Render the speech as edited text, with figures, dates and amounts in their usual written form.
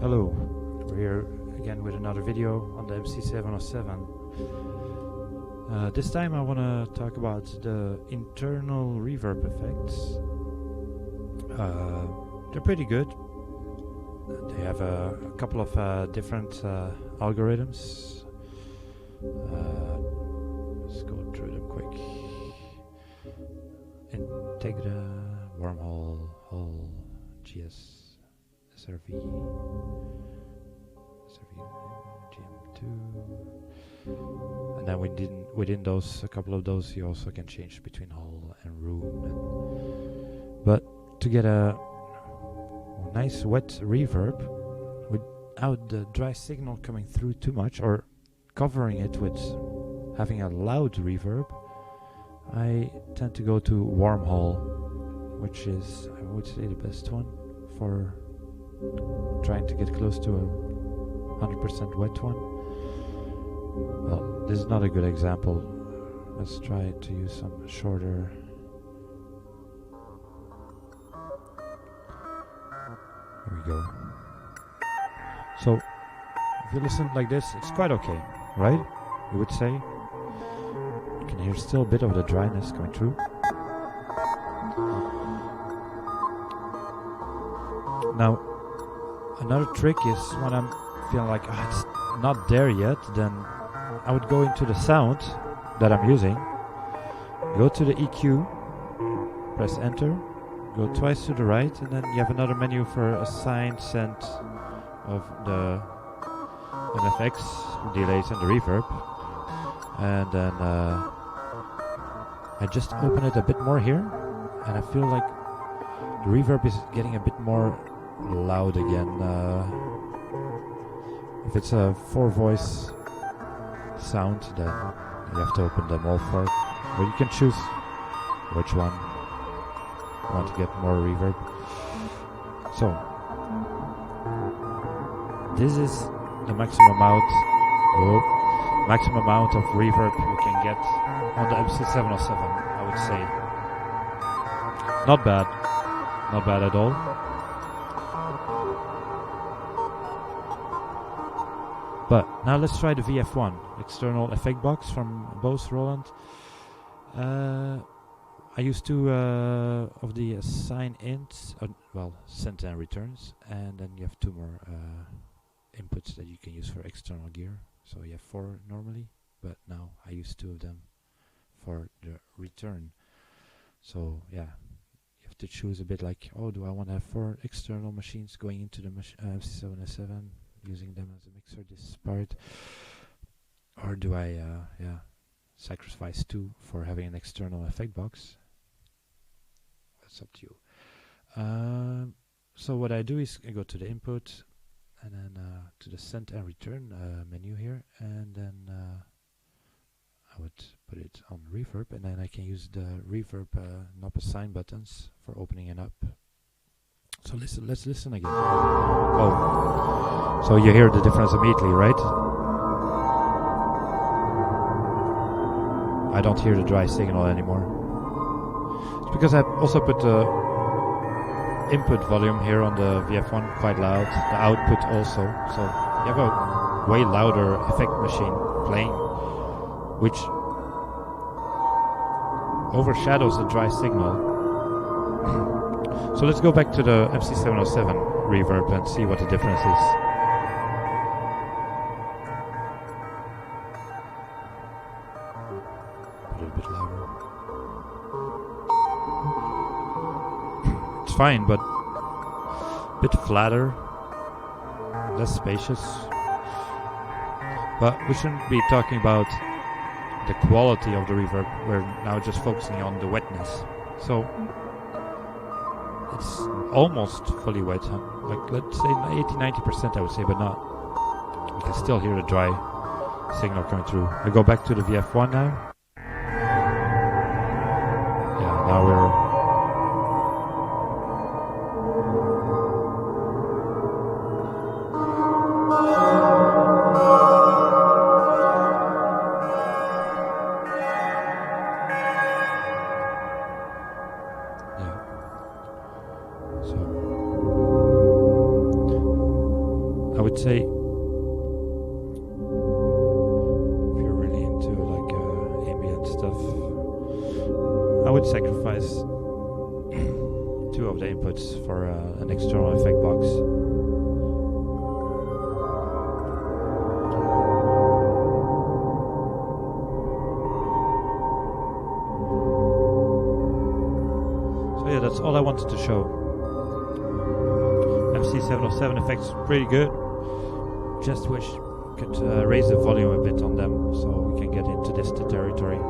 Hello, we're here again with another video on the MC707. This time I want to talk about the internal reverb effects. They're pretty good. They have a couple of different algorithms. Let's go through them quick. Integra, wormhole, hole, GS. SRV, GM2, and then within those, a couple of those, you also can change between hall and room. But to get a nice wet reverb without the dry signal coming through too much or covering it with having a loud reverb, I tend to go to wormhole, which is, I would say, the best one for trying to get close to a 100% wet one. Well, this is not a good example. Let's try to use some shorter. Here we go. So, if you listen like this, it's quite okay, right? You would say. You can hear still a bit of the dryness coming through. Now, another trick is when I'm feeling like it's not there yet, then I would go into the sound that I'm using, go to the EQ, press enter, go twice to the right, and then you have another menu for assign send of the NFX, delays and the reverb. And then I just open it a bit more here, and I feel like the reverb is getting a bit more loud again. If it's a 4-voice sound, then you have to open them all for it. But you can choose which one you want to get more reverb. So this is the maximum amount of reverb you can get on the MC707, I would say. Not bad at all. But now let's try the VF1 external effect box from Bose Roland. I use two of the assign ints, send and returns, and then you have two more inputs that you can use for external gear. So you have 4 normally, but now I use 2 of them for the return. So yeah, you have to choose a bit like, do I want to have 4 external machines going into the MC707? Using them as a mixer, this part, or do I sacrifice 2 for having an external effect box? That's up to you. So what I do is I go to the input and then to the send and return menu here, and then I would put it on reverb, and then I can use the reverb knob assign buttons for opening it up. So let's listen again. So you hear the difference immediately, right? I don't hear the dry signal anymore. It's because I also put the input volume here on the VF1 quite loud, the output also. So you have a way louder effect machine playing, which overshadows the dry signal. So let's go back to the MC707 reverb and see what the difference is. A little bit louder. It's fine, but a bit flatter, less spacious. But we shouldn't be talking about the quality of the reverb. We're now just focusing on the wetness. So it's almost fully wet, like let's say 80-90% I would say, but not. You can still hear the dry signal coming through. I go back to the VF1 now. Yeah, now we're say if you're really into like ambient stuff, I would sacrifice 2 of the inputs for an external effect box. So yeah, that's all I wanted to show. MC707 effects pretty good. Just wish we could raise the volume a bit on them so we can get into this territory.